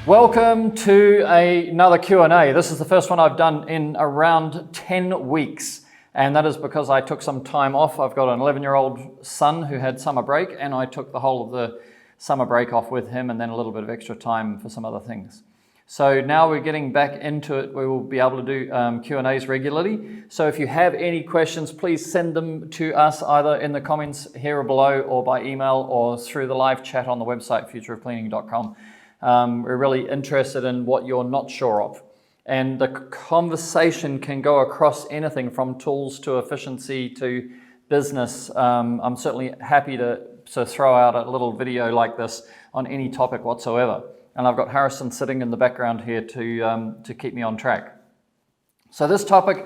Welcome to another Q&A. This is the first one I've done in around 10 weeks. And that is because I took some time off. I've got an 11-year-old son who had summer break, and I took the whole of the summer break off with him and then a little bit of extra time for some other things. So now we're getting back into it. We will be able to do Q&As regularly. So if you have any questions, please send them to us either in the comments here or below, or by email, or through the live chat on the website, futureofcleaning.com. We're really interested in what you're not sure of. And the conversation can go across anything from tools to efficiency to business. I'm certainly happy to throw out a little video like this on any topic whatsoever. And I've got Harrison sitting in the background here to keep me on track. So this topic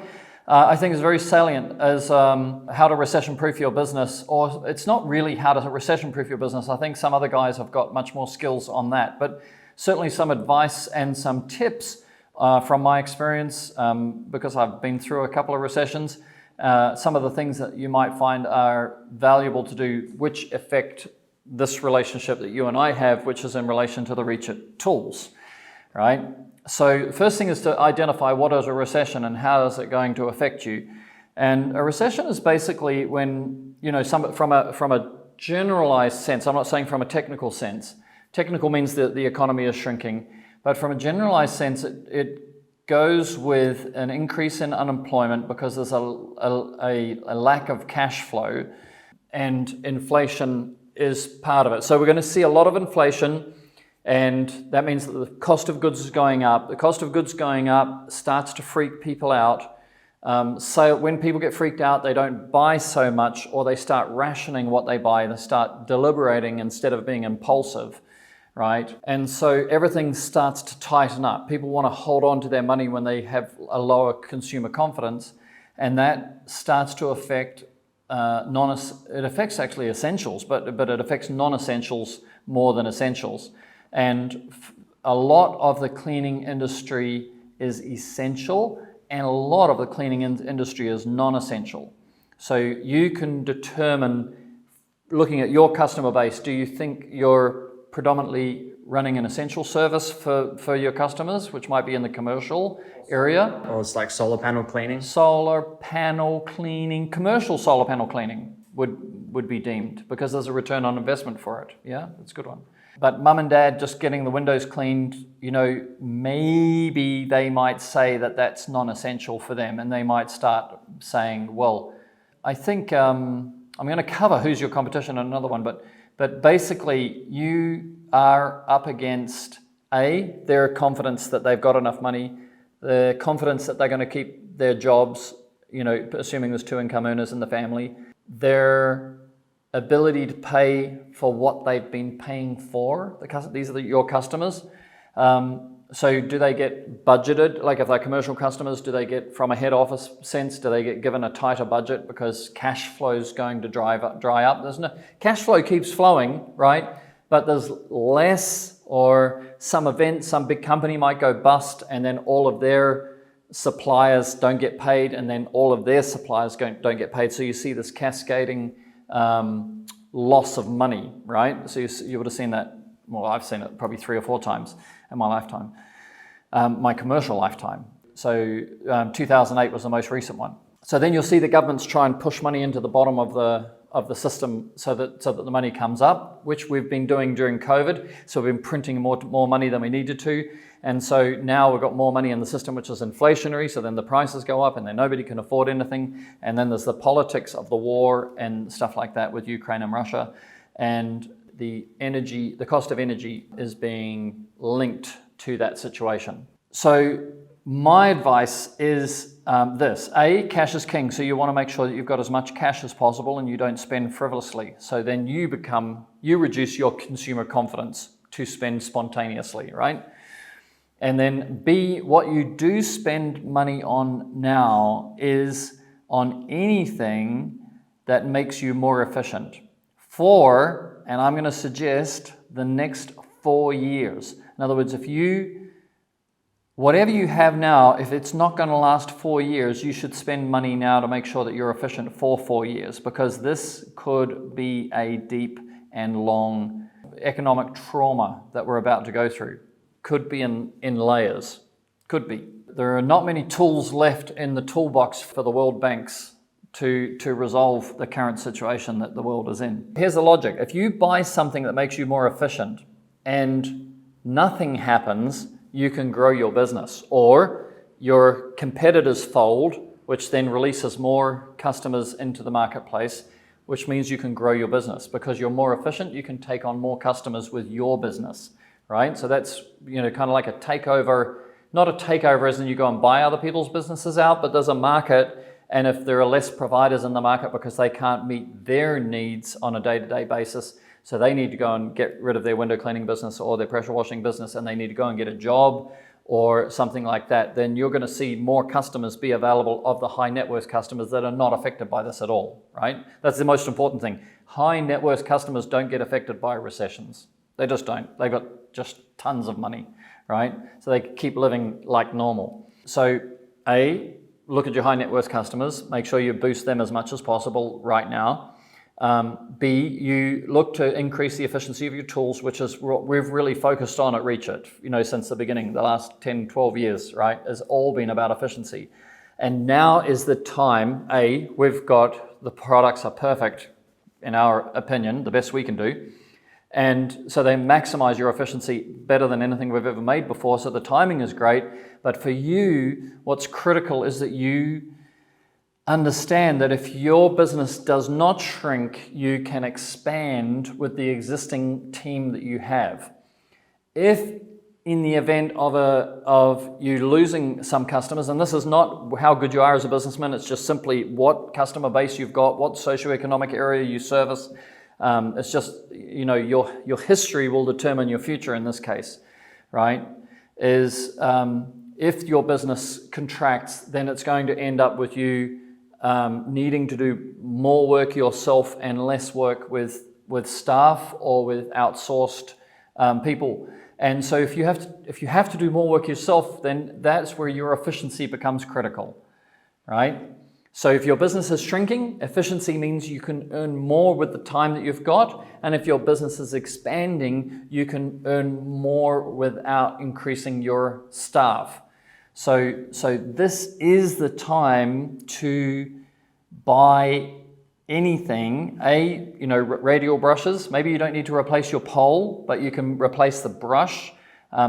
I think is very salient, as how to recession-proof your business. Or it's not really how to recession-proof your business. I think some other guys have got much more skills on that. But certainly some advice and some tips from my experience, because I've been through a couple of recessions. Some of the things that you might find are valuable to do, which affect this relationship that you and I have, which is in relation to the Reach It tools, right? So first thing is to identify what is a recession and how is it going to affect you. And a recession is basically when, from a generalized sense, I'm not saying from a technical sense. Technical means that the economy is shrinking, but from a generalized sense, it goes with an increase in unemployment because there's a lack of cash flow, and inflation is part of it. So we're going to see a lot of inflation, and that means that the cost of goods is going up. The cost of goods going up starts to freak people out. So when people get freaked out, they don't buy so much, or they start rationing what they buy. They start deliberating instead of being impulsive, right? And so everything starts to tighten up. People want to hold on to their money when they have a lower consumer confidence, and that starts to affect it affects actually essentials, but it affects non-essentials more than essentials. And a lot of the cleaning industry is essential, and a lot of the cleaning industry is non-essential. So you can determine, looking at your customer base, do you think you're predominantly running an essential service for your customers, which might be in the commercial area? Or it's like solar panel cleaning? Solar panel cleaning, commercial solar panel cleaning would be deemed, because there's a return on investment for it. Yeah, that's a good one. But mum and dad just getting the windows cleaned, maybe they might say that that's non-essential for them, and they might start saying, well, I think I'm going to cover who's your competition in another one, but basically you are up against their confidence that they've got enough money, the confidence that they're going to keep their jobs, assuming there's two income earners in the family, their ability to pay for what they've been paying for. These are your customers. So do they get budgeted? Like if they're commercial customers, do they get, from a head office sense, do they get given a tighter budget because cash flow is going to dry up? There's no cash flow keeps flowing, right? But there's less, or some big company might go bust, and then all of their suppliers don't get paid, and then all of their suppliers don't get paid. So you see this cascading loss of money, right? So you would have seen that. Well, I've seen it probably 3 or 4 times in my lifetime, my commercial lifetime. So 2008 was the most recent one. So then you'll see the governments try and push money into the bottom of the system so that the money comes up, which we've been doing during COVID. So we've been printing more money than we needed to. And so now we've got more money in the system, which is inflationary. So then the prices go up, and then nobody can afford anything. And then there's the politics of the war and stuff like that with Ukraine and Russia. And the cost of energy is being linked to that situation. So my advice is this. Cash is king. So you want to make sure that you've got as much cash as possible and you don't spend frivolously. So then you reduce your consumer confidence to spend spontaneously, right? And then B, what you do spend money on now is on anything that makes you more efficient for, and I'm going to suggest, the next 4 years. In other words, whatever you have now, if it's not going to last 4 years, you should spend money now to make sure that you're efficient for 4 years, because this could be a deep and long economic trauma that we're about to go through. could be in layers. Could be. There are not many tools left in the toolbox for the world banks to resolve the current situation that the world is in. Here's the logic. If you buy something that makes you more efficient and nothing happens, you can grow your business. Or your competitors fold, which then releases more customers into the marketplace, which means you can grow your business. Because you're more efficient, you can take on more customers with your business, right? So that's, kind of like a takeover, not a takeover as in you go and buy other people's businesses out, but there's a market, and if there are less providers in the market because they can't meet their needs on a day-to-day basis, so they need to go and get rid of their window cleaning business or their pressure washing business, and they need to go and get a job or something like that, then you're going to see more customers be available of the high net worth customers that are not affected by this at all, right? That's the most important thing. High net worth customers don't get affected by recessions. They just don't. They've got just tons of money, right? So they keep living like normal. So A, look at your high net worth customers, make sure you boost them as much as possible right now. B, you look to increase the efficiency of your tools, which is what we've really focused on at Reach It, since the beginning, the last 10, 12 years, right? Has all been about efficiency. And now is the time, A, we've got, the products are perfect, in our opinion, the best we can do. And so they maximize your efficiency better than anything we've ever made before. So the timing is great. But for you, what's critical is that you understand that if your business does not shrink, you can expand with the existing team that you have. If in the event of you losing some customers, and this is not how good you are as a businessman, it's just simply what customer base you've got, what socioeconomic area you service. It's just, your history will determine your future in this case, right? If your business contracts, then it's going to end up with you needing to do more work yourself and less work with staff or with outsourced people. And so if you have to do more work yourself, then that's where your efficiency becomes critical, right? So if your business is shrinking, efficiency means you can earn more with the time that you've got. And if your business is expanding, you can earn more without increasing your staff. So this is the time to buy anything. Radial brushes. Maybe you don't need to replace your pole, but you can replace the brush.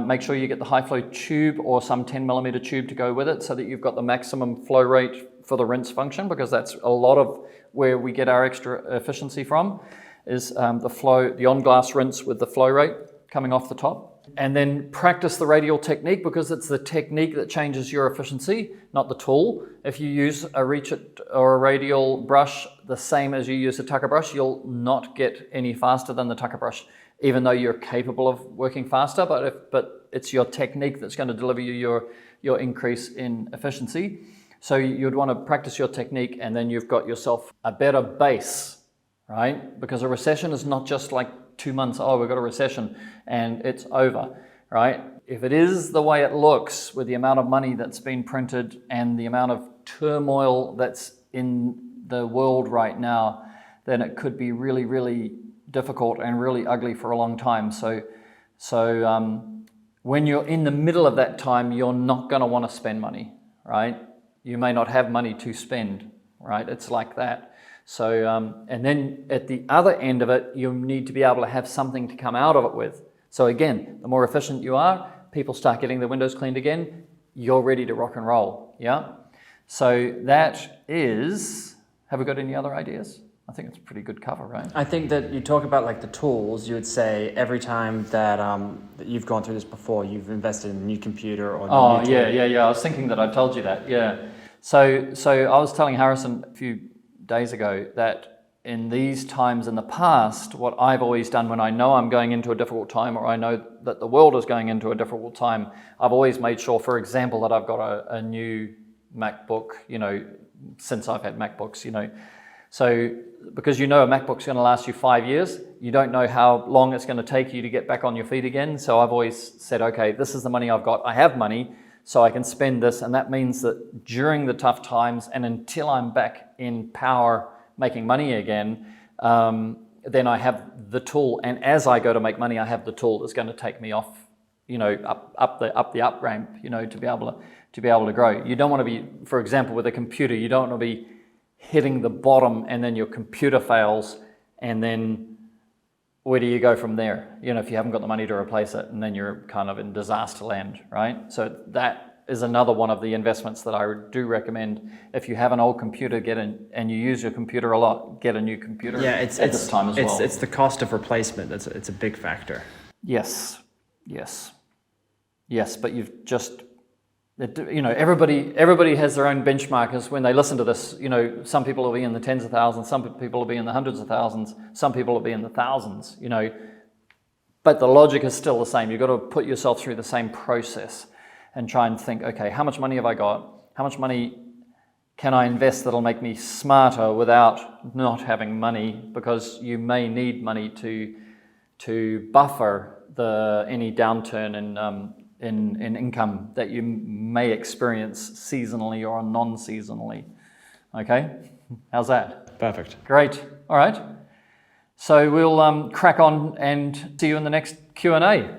Make sure you get the high flow tube or some 10 millimeter tube to go with it so that you've got the maximum flow rate for the rinse function, because that's a lot of where we get our extra efficiency from, is the on-glass rinse with the flow rate coming off the top. And then practice the radial technique, because it's the technique that changes your efficiency, not the tool. If you use a Reach It or a radial brush the same as you use a tucker brush, you'll not get any faster than the tucker brush, even though you're capable of working faster. But it's your technique that's going to deliver you your increase in efficiency. So you'd want to practice your technique, and then you've got yourself a better base, right? Because a recession is not just like 2 months, we've got a recession and it's over, right? If it is the way it looks with the amount of money that's been printed and the amount of turmoil that's in the world right now, then it could be really, really difficult and really ugly for a long time. So when you're in the middle of that time, you're not going to want to spend money, right? You may not have money to spend, right? It's like that. So, and then at the other end of it, you need to be able to have something to come out of it with. So again, the more efficient you are, people start getting their windows cleaned again, you're ready to rock and roll, yeah? So that is, have we got any other ideas? I think it's a pretty good cover, right? I think that you talk about like the tools, you would say every time that you've gone through this before, you've invested in a new computer or new tool. Yeah. I was thinking that I told you that, yeah. So I was telling Harrison a few days ago that in these times in the past, what I've always done when I know I'm going into a difficult time, or I know that the world is going into a difficult time, I've always made sure, for example, that I've got a new MacBook, since I've had MacBooks, So because a MacBook's going to last you 5 years, you don't know how long it's going to take you to get back on your feet again. So I've always said, okay, this is the money I've got. I have money, so I can spend this. And that means that during the tough times and until I'm back in power making money again, then I have the tool. And as I go to make money, I have the tool that's going to take me off, up the up ramp, to be able to grow. You don't want to be, for example, with a computer, you don't want to be hitting the bottom and then your computer fails, and then where do you go from there? If you haven't got the money to replace it, and then you're kind of in disaster land, right? So that is another one of the investments that I do recommend. If you have an old computer, get in, and you use your computer a lot, get a new computer. Yeah, at this time as well. It's the cost of replacement. It's a big factor. Yes, but you've just, everybody has their own benchmarkers when they listen to this. Some people will be in the tens of thousands, some people will be in the hundreds of thousands, some people will be in the thousands, but the logic is still the same. You've got to put yourself through the same process and try and think, okay, how much money have I got? How much money can I invest that'll make me smarter without not having money? Because you may need money to buffer any downturn in income that you may experience seasonally or non-seasonally. Okay, how's that? Perfect. Great. All right. So we'll crack on and see you in the next Q&A.